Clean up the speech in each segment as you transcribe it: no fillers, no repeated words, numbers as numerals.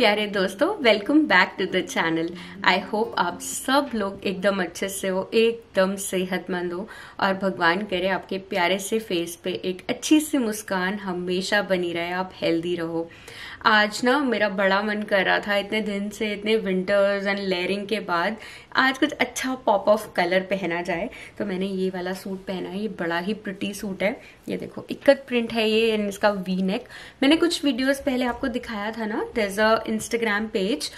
प्यारे दोस्तों, welcome back to the channel. I hope आप सब लोग एकदम अच्छे से हो, एकदम सेहतमंद हो और भगवान करे आपके प्यारे से फेस पे एक अच्छी सी मुस्कान हमेशा बनी रहे, आप हेल्दी रहो। आज ना मेरा बड़ा मन कर रहा था, इतने दिन से, इतने विंटर्स एंड लेयरिंग के बाद आज कुछ अच्छा पॉप ऑफ कलर पहना जाए, तो मैंने ये वाला सूट पहना है। ये बड़ा ही प्रिटी सूट है, ये देखो इक्कत प्रिंट है ये, एंड इसका वी नेक। मैंने कुछ वीडियोस पहले आपको दिखाया था ना, there is a Instagram page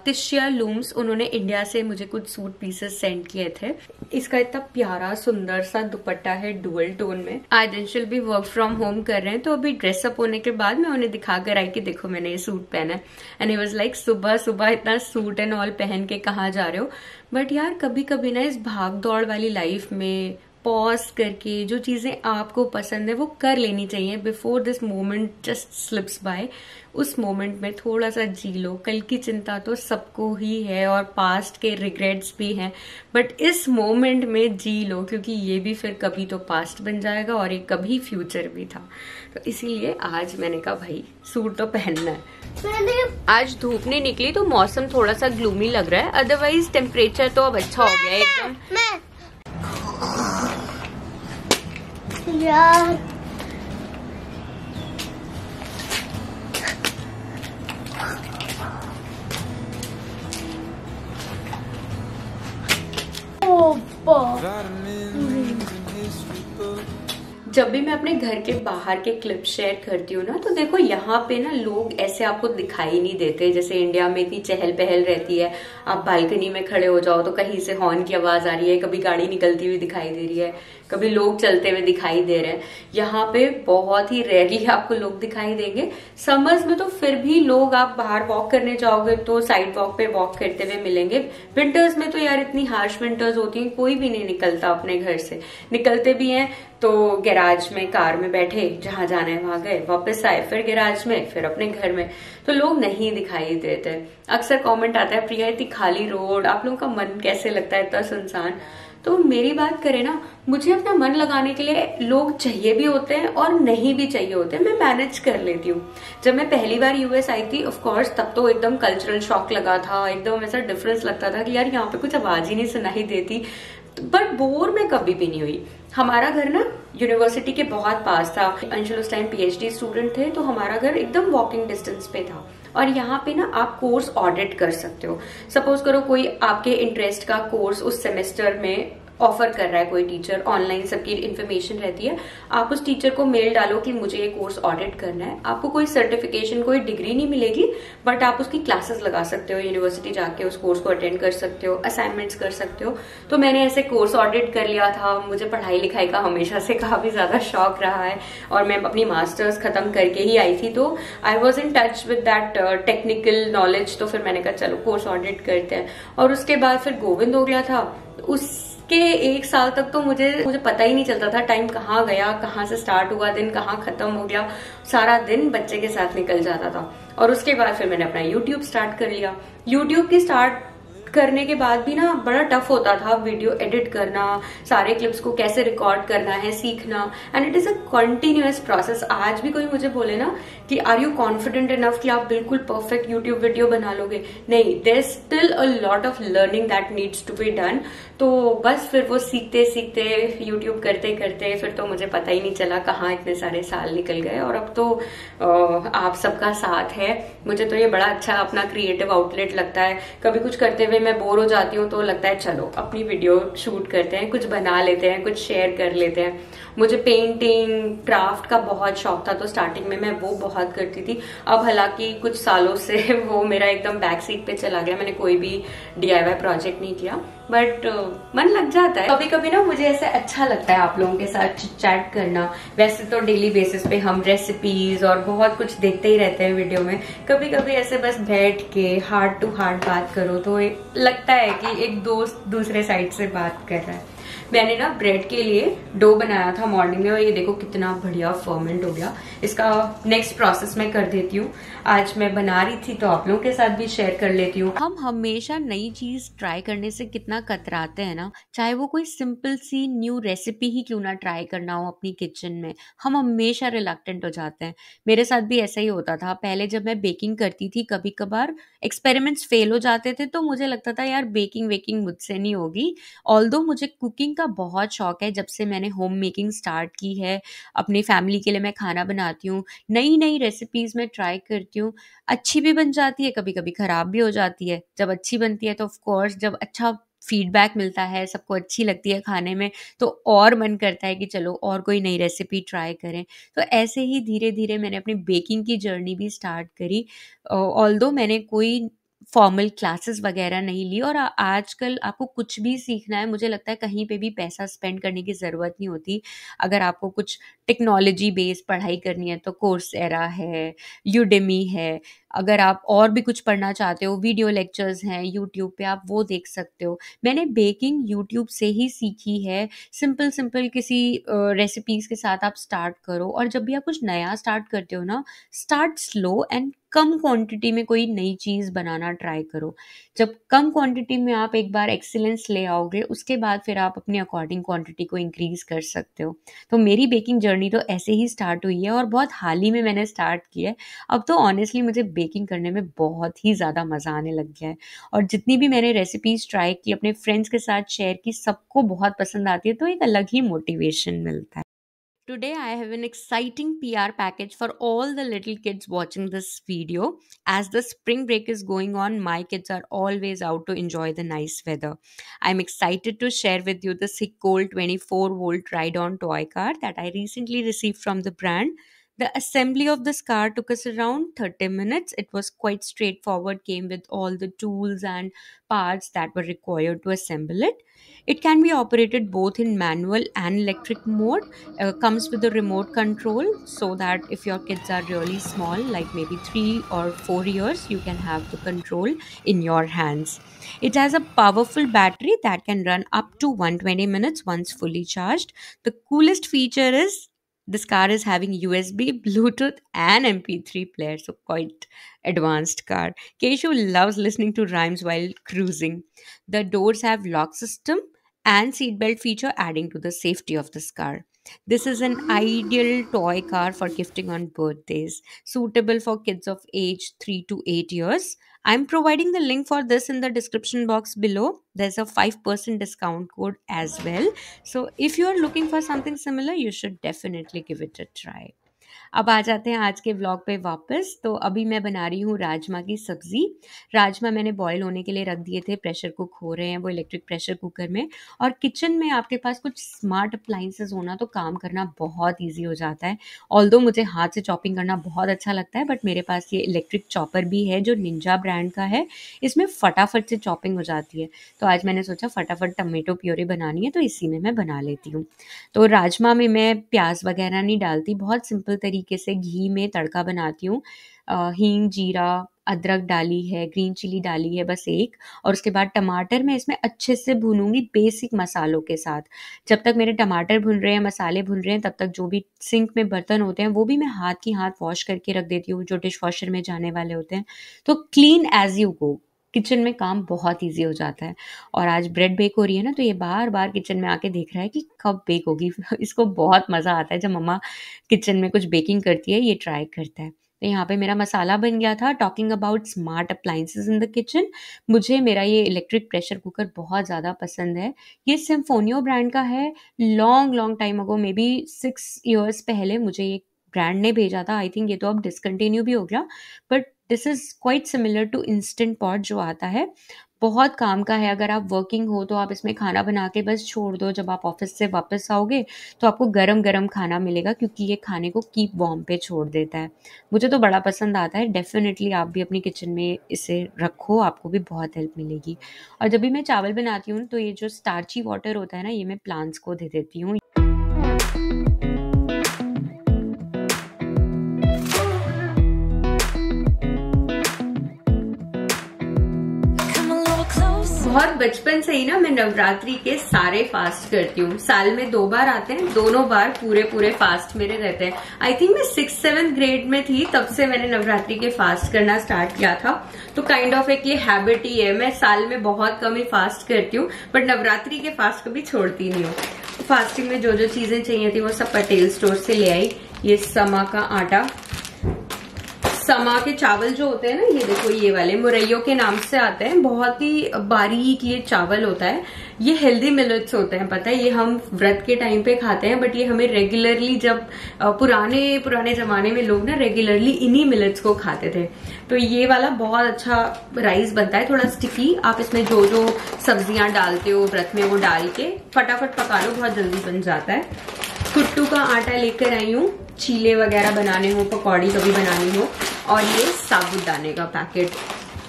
Tishiya looms, उन्होंने इंडिया से मुझे कुछ सूट पीसेस सेंड किए थे। इसका इतना प्यारा सुंदर सा दुपट्टा है डुअल टोन में। आज अंशुल भी वर्क फ्रॉम होम कर रहे हैं, तो अभी ड्रेसअप होने के बाद मैं उन्हें दिखा कर आई कि देखो मैंने ये सूट पहना है। एंड ही वाज लाइक सुबह सुबह इतना सूट एंड ऑल पहन के कहाँ जा रहे हो। बट यार कभी कभी ना इस भाग दौड़ वाली लाइफ में पॉज करके जो चीजें आपको पसंद है वो कर लेनी चाहिए before this moment just slips by. उस मोमेंट में थोड़ा सा जी लो। कल की चिंता तो सबको ही है और पास्ट के रिग्रेट्स भी हैं, बट इस मोमेंट में जी लो, क्योंकि ये भी फिर कभी तो पास्ट बन जाएगा और ये कभी फ्यूचर भी था। तो इसीलिए आज मैंने कहा भाई सूट तो पहनना है। आज धूप नहीं निकली तो मौसम थोड़ा सा ग्लूमी लग रहा है, अदरवाइज टेम्परेचर तो अब अच्छा हो गया एकदम। यार जब भी मैं अपने घर के बाहर के क्लिप शेयर करती हूँ ना, तो देखो यहाँ पे ना लोग ऐसे आपको दिखाई नहीं देते। जैसे इंडिया में इतनी चहल पहल रहती है, आप बालकनी में खड़े हो जाओ तो कहीं से हॉर्न की आवाज आ रही है, कभी गाड़ी निकलती हुई दिखाई दे रही है, कभी लोग चलते हुए दिखाई दे रहे हैं। यहाँ पे बहुत ही रेयरली आपको लोग दिखाई देंगे। समर्स में तो फिर भी लोग, आप बाहर वॉक करने जाओगे तो साइड वॉक पे वॉक करते हुए मिलेंगे। विंटर्स में तो यार इतनी हार्श विंटर्स होती हैं, कोई भी नहीं निकलता अपने घर से। निकलते भी हैं तो गैराज में कार में बैठे, जहां जाना है वहां गए, वापस आए, फिर गैराज में, फिर अपने घर में, तो लोग नहीं दिखाई देते। अक्सर कमेंट आता है प्रिया इतनी खाली रोड, आप लोगों का मन कैसे लगता है इतना सुनसान। तो मेरी बात करें ना, मुझे अपना मन लगाने के लिए लोग चाहिए भी होते हैं और नहीं भी चाहिए होते हैं। मैं मैनेज कर लेती हूँ। जब मैं पहली बार यूएस आई थी, ऑफ कोर्स तब तो एकदम कल्चरल शॉक लगा था, एकदम ऐसा डिफरेंस लगता था कि यार यहाँ पे कुछ आवाज ही नहीं सुनाई देती। बट बोर में कभी भी नहीं हुई। हमारा घर ना यूनिवर्सिटी के बहुत पास था। अंशुल उस टाइम पीएचडी स्टूडेंट थे, तो हमारा घर एकदम वॉकिंग डिस्टेंस पे था। और यहाँ पे ना आप कोर्स ऑडिट कर सकते हो। सपोज करो कोई आपके इंटरेस्ट का कोर्स उस सेमेस्टर में ऑफर कर रहा है कोई टीचर, ऑनलाइन सबकी इन्फॉर्मेशन रहती है। आप उस टीचर को मेल डालो कि मुझे ये कोर्स ऑडिट करना है। आपको कोई सर्टिफिकेशन, कोई डिग्री नहीं मिलेगी, बट आप उसकी क्लासेस लगा सकते हो, यूनिवर्सिटी जाके उस कोर्स को अटेंड कर सकते हो, असाइनमेंट्स कर सकते हो। तो मैंने ऐसे कोर्स ऑडिट कर लिया था। मुझे पढ़ाई लिखाई का हमेशा से काफी ज्यादा शौक रहा है और मैं अपनी मास्टर्स खत्म करके ही आई थी, तो I was in touch with that technical knowledge. तो फिर मैंने कहा चलो कोर्स ऑडिट करते हैं। और उसके बाद फिर गोविंद हो गया था। उसके एक साल तक तो मुझे पता ही नहीं चलता था टाइम कहाँ गया, कहाँ से स्टार्ट हुआ दिन, कहाँ खत्म हो गया। सारा दिन बच्चे के साथ निकल जाता था। और उसके बाद फिर मैंने अपना यूट्यूब स्टार्ट कर लिया। यूट्यूब की स्टार्ट करने के बाद भी ना बड़ा टफ होता था वीडियो एडिट करना, सारे क्लिप्स को कैसे रिकॉर्ड करना है सीखना, and it is a continuous process. आज भी कोई मुझे बोले ना कि आर यू कॉन्फिडेंट इनफ कि आप बिल्कुल परफेक्ट यूट्यूब वीडियो बना लोगे, नहीं, there is still a lot of learning that needs to be done. तो बस फिर वो सीखते सीखते, यूट्यूब करते करते फिर तो मुझे पता ही नहीं चला कहाँ इतने सारे साल निकल गए। और अब तो आप सबका साथ है। मुझे तो ये बड़ा अच्छा अपना क्रिएटिव आउटलेट लगता है। कभी कुछ करते हुए मैं बोर हो जाती हूँ तो लगता है चलो अपनी वीडियो शूट करते हैं, कुछ बना लेते हैं, कुछ शेयर कर लेते हैं। मुझे पेंटिंग, क्राफ्ट का बहुत शौक था, तो स्टार्टिंग में मैं वो बहुत करती थी। अब हालांकि कुछ सालों से वो मेरा एकदम बैक सीट पे चला गया, मैंने कोई भी DIY प्रोजेक्ट नहीं किया, बट मन लग जाता है। कभी कभी ना मुझे ऐसे अच्छा लगता है आप लोगों के साथ चैट करना। वैसे तो डेली बेसिस पे हम रेसिपीज और बहुत कुछ देखते ही रहते हैं वीडियो में। कभी कभी ऐसे बस बैठ के हार्ट टू हार्ट बात करो तो लगता है कि एक दोस्त दूसरे साइड से बात कर रहा है। मैंने ना ब्रेड के लिए डो बनाया था मॉर्निंग में और ये देखो कितना बढ़िया फर्मेंट हो गया। इसका नेक्स्ट प्रोसेस मैं कर देती हूँ। आज मैं बना रही थी तो आप लोगों के साथ भी शेयर कर लेती हूँ। हम हमेशा नई चीज ट्राई करने से कितना कतराते हैं ना, चाहे वो कोई सिंपल सी न्यू रेसिपी ही क्यों ना ट्राई करना हो अपनी किचन में, हम हमेशा रिलक्टेंट हो जाते हैं। मेरे साथ भी ऐसा ही होता था। पहले जब मैं बेकिंग करती थी कभी कभार एक्सपेरिमेंट्स फेल हो जाते थे तो मुझे लगता था यार बेकिंग वेकिंग मुझसे नहीं होगी। ऑल्दो मुझे कुकिंग का बहुत शौक है, जब से मैंने होम मेकिंग स्टार्ट की है, अपनी फैमिली के लिए मैं खाना बनाती हूँ, नई नई रेसिपीज में ट्राई करती हूँ। अच्छी भी बन जाती है, कभी कभी खराब भी हो जाती है। जब अच्छी बनती है तो ऑफ कोर्स जब अच्छा फीडबैक मिलता है, सबको अच्छी लगती है खाने में, तो और मन करता है कि चलो और कोई नई रेसिपी ट्राई करें। तो ऐसे ही धीरे धीरे मैंने अपनी बेकिंग की जर्नी भी स्टार्ट करी। ऑल्दो मैंने कोई फॉर्मल क्लासेस वगैरह नहीं ली, और आजकल आपको कुछ भी सीखना है मुझे लगता है कहीं पे भी पैसा स्पेंड करने की ज़रूरत नहीं होती। अगर आपको कुछ टेक्नोलॉजी बेस्ड पढ़ाई करनी है तो कोर्सेरा है, यूडेमी है। अगर आप और भी कुछ पढ़ना चाहते हो, वीडियो लेक्चर्स हैं यूट्यूब पे, आप वो देख सकते हो। मैंने बेकिंग यूट्यूब से ही सीखी है। सिंपल सिंपल किसी रेसिपीज के साथ आप स्टार्ट करो, और जब भी आप कुछ नया स्टार्ट करते हो ना, start slow and come quantity में कोई नई चीज़ बनाना ट्राई करो। जब कम क्वांटिटी में आप एक बार एक्सीलेंस ले आओगे, उसके बाद फिर आप अपने अकॉर्डिंग क्वांटिटी को इंक्रीज कर सकते हो। तो मेरी बेकिंग जर्नी तो ऐसे ही स्टार्ट हुई है, और बहुत हाल ही में मैंने स्टार्ट किया है। अब तो ऑनेस्टली मुझे बेकिंग करने में बहुत ही ज़्यादा मज़ा आने लग गया है, और जितनी भी मैंने रेसिपीज ट्राई की, अपने फ्रेंड्स के साथ शेयर की, सबको बहुत पसंद आती है, तो एक अलग ही मोटिवेशन मिलता है। Today, I have an exciting PR package for all the little kids watching this video. As the spring break is going on, my kids are always out to enjoy the nice weather. I'm excited to share with you the Sickle 24-volt ride-on toy car that I recently received from the brand. The assembly of this car took us around 30 minutes. It was quite straightforward, came with all the tools and parts that were required to assemble it. It can be operated both in manual and electric mode. Comes with a remote control, so that if your kids are really small, like maybe 3 or 4 years, you can have the control in your hands. It has a powerful battery that can run up to 120 minutes once fully charged. The coolest feature is this car is having USB, Bluetooth and MP3 player, so quite advanced car. Keshu loves listening to rhymes while cruising. The doors have lock system and seatbelt feature, adding to the safety of this car. This is an ideal toy car for gifting on birthdays, suitable for kids of age 3 to 8 years. I'm providing the link for this in the description box below. There's a 5% discount code as well. So if you are looking for something similar, you should definitely give it a try. अब आ जाते हैं आज के vlog पे वापस। तो अभी मैं बना रही हूँ राजमा की सब्जी। राजमा मैंने बॉईल होने के लिए रख दिए थे, प्रेशर कुक हो रहे हैं वो इलेक्ट्रिक प्रेशर कुकर में। और किचन में आपके पास कुछ स्मार्ट अप्लाइंसेस होना तो काम करना बहुत ईजी हो जाता है। ऑल्दो मुझे हाथ से चॉपिंग करना बहुत अच्छा लगता है, बट मेरे पास ये इलेक्ट्रिक चॉपर भी है जो निंजा ब्रांड का है। इसमें फटाफट से चॉपिंग हो जाती है। तो आज मैंने सोचा फटाफट टमेटो प्योरी बनानी है, तो इसी में मैं बना लेती हूँ। तो राजमा में मैं प्याज वगैरह नहीं डालती, बहुत सिंपल तरीके से घी में तड़का बनाती हूँ। हींग, जीरा, अदरक डाली है, ग्रीन चिली डाली है बस एक, और उसके बाद टमाटर मैं इसमें अच्छे से भूनूंगी बेसिक मसालों के साथ। जब तक मेरे टमाटर भुन रहे हैं, मसाले भुन रहे हैं, तब तक जो भी सिंक में बर्तन होते हैं वो भी मैं हाथ की हाथ वॉश करके रख देती हूँ, जो डिश वॉशर में जाने वाले होते हैं। तो clean as you go, kitchen में काम बहुत ईजी हो जाता है। और आज ब्रेड बेक हो रही है ना, तो ये बार बार किचन में आके देख रहा है कि कब बेक होगी। इसको बहुत मज़ा आता है जब मम्मा किचन में कुछ बेकिंग करती है, ये ट्राई करता है। तो यहाँ पे मेरा मसाला बन गया था। Talking about smart appliances in the kitchen, मुझे मेरा ये इलेक्ट्रिक प्रेशर कुकर बहुत ज़्यादा पसंद है। ये सिम्फोनियो ब्रांड का है। Long long time ago, may be 6 years पहले मुझे ये ब्रांड ने भेजा था। आई थिंक ये तो अब डिसकंटिन्यू भी हो गया, but this is quite similar to instant pot जो आता है। बहुत काम का है। अगर आप वर्किंग हो तो आप इसमें खाना बना के बस छोड़ दो, जब आप ऑफिस से वापस आओगे तो आपको गरम गरम खाना मिलेगा, क्योंकि ये खाने को कीप वार्म पे छोड़ देता है। मुझे तो बड़ा पसंद आता है। डेफिनेटली आप भी अपनी किचन में इसे रखो, आपको भी बहुत हेल्प मिलेगी। और जब भी मैं चावल बनाती हूँ तो ये जो स्टार्ची वाटर होता है ना, ये मैं प्लांट्स को दे देती हूँ। Come a little closer. बहुत बचपन से ही ना मैं नवरात्रि के सारे फास्ट करती हूँ। साल में 2 बार आते हैं, दोनों बार पूरे फास्ट मेरे रहते हैं। आई थिंक मैं 6-7 ग्रेड में थी तब से मैंने नवरात्रि के फास्ट करना स्टार्ट किया था। तो काइंड ऑफ एक ये हैबिट ही है। मैं साल में बहुत कम ही फास्ट करती हूँ, बट नवरात्रि के फास्ट कभी छोड़ती नहीं हूँ। फास्टिंग में जो जो चीजें चाहिए थी वो सब पटेल स्टोर से ले आई। ये समा का आटा, समा के चावल जो होते हैं ना, ये देखो ये वाले मुरैयो के नाम से आते हैं। बहुत ही बारीक ये चावल होता है। ये हेल्दी मिलेट्स होते हैं, पता है। ये हम व्रत के टाइम पे खाते हैं, बट ये हमें रेगुलरली, जब पुराने जमाने में लोग ना रेगुलरली इन्हीं मिलेट्स को खाते थे। तो ये वाला बहुत अच्छा राइस बनता है, थोड़ा स्टिकी। आप इसमें जो जो सब्जियां डालते हो व्रत में वो डाल के फटाफट पका लो, बहुत जल्दी बन जाता है। कुट्टू का आटा लेकर आई हूँ, चीले वगैरह बनाने हो, पकौड़ी कभी बनानी हो। और ये साबूदाने का पैकेट।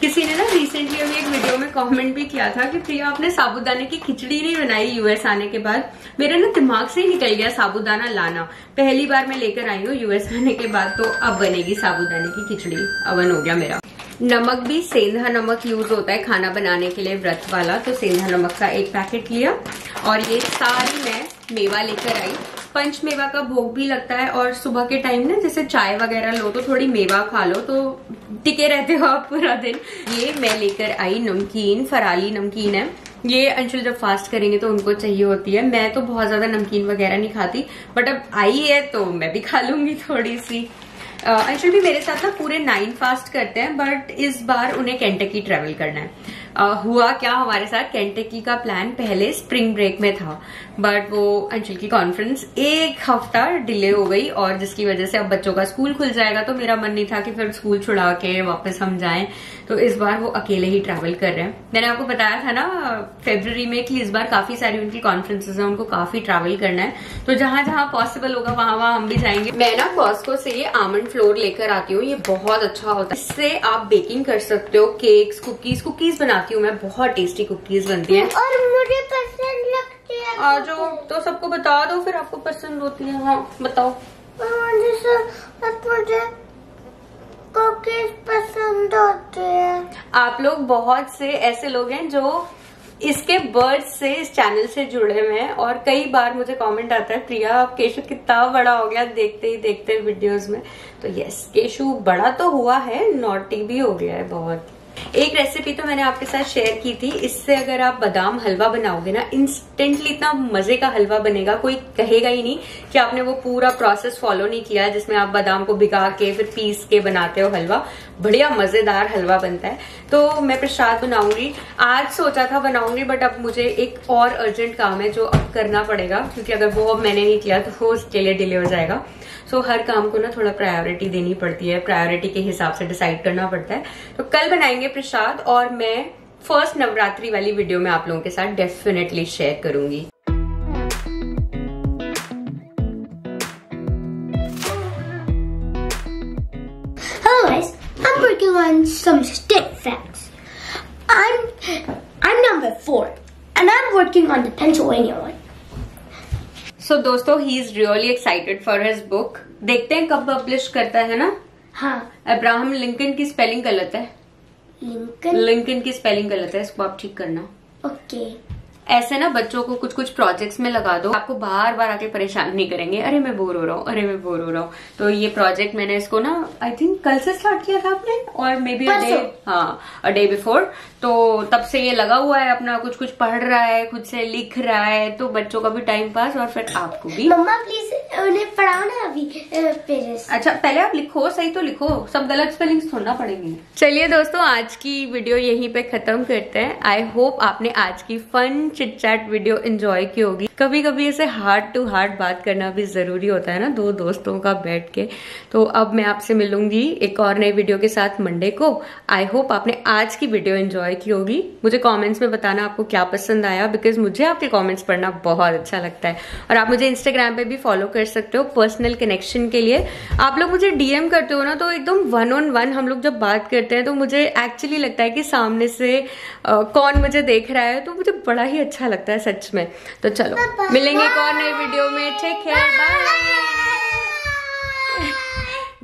किसी ने ना रिसेंटली अभी एक वीडियो में कमेंट भी किया था कि प्रिया आपने साबूदाने की खिचड़ी नहीं बनाई यूएस आने के बाद। मेरे ना दिमाग से ही निकल गया साबूदाना लाना। पहली बार मैं लेकर आई हूँ यूएस आने के बाद, तो अब बनेगी साबूदाने की खिचड़ी। अवन हो गया मेरा। नमक भी सेंधा नमक यूज होता है खाना बनाने के लिए व्रत वाला, तो सेंधा नमक का एक पैकेट लिया। और ये सारी मैं मेवा लेकर आई। पंचमेवा का भोग भी लगता है, और सुबह के टाइम ना जैसे चाय वगैरह लो तो थोड़ी मेवा खा लो तो टिके रहते हो आप पूरा दिन। ये मैं लेकर आई नमकीन, फराली नमकीन है। ये अंशुल जब फास्ट करेंगे तो उनको चाहिए होती है। मैं तो बहुत ज्यादा नमकीन वगैरह नहीं खाती, बट अब आई है तो मैं भी खा लूंगी थोड़ी सी। अंशुल भी मेरे साथ ना पूरे 9 फास्ट करते हैं, बट इस बार उन्हें केंटकी ट्रेवल करना है। हुआ क्या हमारे साथ, केंटकी का प्लान पहले स्प्रिंग ब्रेक में था, बट वो अंशुल की कॉन्फ्रेंस 1 हफ्ता डिले हो गई, और जिसकी वजह से अब बच्चों का स्कूल खुल जाएगा तो मेरा मन नहीं था कि फिर स्कूल छुड़ा के वापस हम जाएं। तो इस बार वो अकेले ही ट्रैवल कर रहे हैं। मैंने आपको बताया था ना फरवरी में कि इस बार काफी सारी उनकी कॉन्फ्रेंसेज हैं, उनको काफी ट्रैवल करना है। तो जहां जहां पॉसिबल होगा वहां हम भी जाएंगे। मैं ना कॉस्को से ये आमंड फ्लोर लेकर आती हूँ। ये बहुत अच्छा होता है, इससे आप बेकिंग कर सकते हो, केक्स, कुकीज बनाती हूँ मैं। बहुत टेस्टी कुकीज बनती हैं और मुझे पसंद लगती है। आ जाओ तो सबको बता दो, फिर आपको पसंद होती है। हाँ बताओ। मुझे कुकीज पसंद होते हैं। आप लोग बहुत से ऐसे लोग हैं जो इसके बर्थ से इस चैनल से जुड़े हुए हैं, और कई बार मुझे कमेंट आता है प्रिया आप केशु कितना बड़ा हो गया देखते ही देखते वीडियोस में। तो यस, केशु बड़ा तो हुआ है, नॉटी भी हो गया है बहुत। एक रेसिपी तो मैंने आपके साथ शेयर की थी। इससे अगर आप बादाम हलवा बनाओगे ना, इंस्टेंटली इतना मजे का हलवा बनेगा, कोई कहेगा ही नहीं कि आपने वो पूरा प्रोसेस फॉलो नहीं किया जिसमें आप बादाम को भिगा के फिर पीस के बनाते हो हलवा। बढ़िया मजेदार हलवा बनता है। तो मैं प्रसाद बनाऊंगी, आज सोचा था बनाऊंगी, बट अब मुझे एक और अर्जेंट काम है जो अब करना पड़ेगा, क्योंकि अगर वो अब मैंने नहीं किया तो वो उसके लिए डिले हो जाएगा। सो हर काम को ना थोड़ा प्रायोरिटी देनी पड़ती है, प्रायोरिटी के हिसाब से डिसाइड करना पड़ता है। तो कल बनाएंगे प्रसाद, और मैं फर्स्ट नवरात्रि वाली वीडियो में आप लोगों के साथ डेफिनेटली शेयर करूंगी। Hello guys, I'm working on some state facts. I'm number 4 and I'm working on the Pennsylvania one. So दोस्तों, he is really excited for his book. देखते हैं कब पब्लिश करता है ना। हाँ, अब्राहम लिंकन की स्पेलिंग गलत है। लिंकन की स्पेलिंग गलत है, इसको आप ठीक करना। ओके। ऐसे ना बच्चों को कुछ कुछ प्रोजेक्ट्स में लगा दो, आपको बार बार आके परेशान नहीं करेंगे, अरे मैं बोर हो रहा हूँ, अरे मैं बोर हो रहा हूँ। तो ये प्रोजेक्ट मैंने इसको ना आई थिंक कल से स्टार्ट किया था आपने, और may be a day before. तो तब से ये लगा हुआ है, अपना कुछ कुछ पढ़ रहा है, खुद से लिख रहा है। तो बच्चों का भी टाइम पास और फिर आपको भी। मम्मा प्लीज उन्हें पढ़ाओ ना अभी पेजेस। अच्छा पहले आप लिखो, सही तो लिखो, सब गलत स्पेलिंग्स थोड़ा पड़ेंगे। चलिए दोस्तों, आज की वीडियो यहीं पे खत्म करते हैं। आई होप आपने आज की fun chit chat video enjoy की होगी। कभी कभी ऐसे हार्ट टू हार्ट बात करना भी जरूरी होता है ना, दो दोस्तों का बैठ के। तो अब मैं आपसे मिलूंगी एक और नई वीडियो के साथ मंडे को। आई होप आपने आज की वीडियो एंजॉय की होगी। मुझे कमेंट्स में बताना आपको क्या पसंद आया, बिकॉज मुझे आपके कमेंट्स पढ़ना बहुत अच्छा लगता है। और आप मुझे इंस्टाग्राम पे भी फॉलो कर सकते हो पर्सनल कनेक्शन के लिए। आप लोग मुझे डीएम करते हो ना, तो एकदम 1-on-1 हम लोग जब बात करते हैं तो मुझे एक्चुअली लगता है कि सामने से कौन मुझे देख रहा है, तो मुझे बड़ा ही अच्छा लगता है सच में। तो चलो मिलेंगे एक और नई वीडियो में। Take care, bye.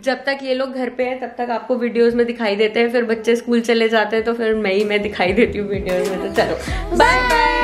जब तक ये लोग घर पे हैं तब तक आपको वीडियोस में दिखाई देते हैं, फिर बच्चे स्कूल चले जाते हैं तो फिर मैं दिखाई देती हूँ वीडियोस में। तो चलो बाय बाय।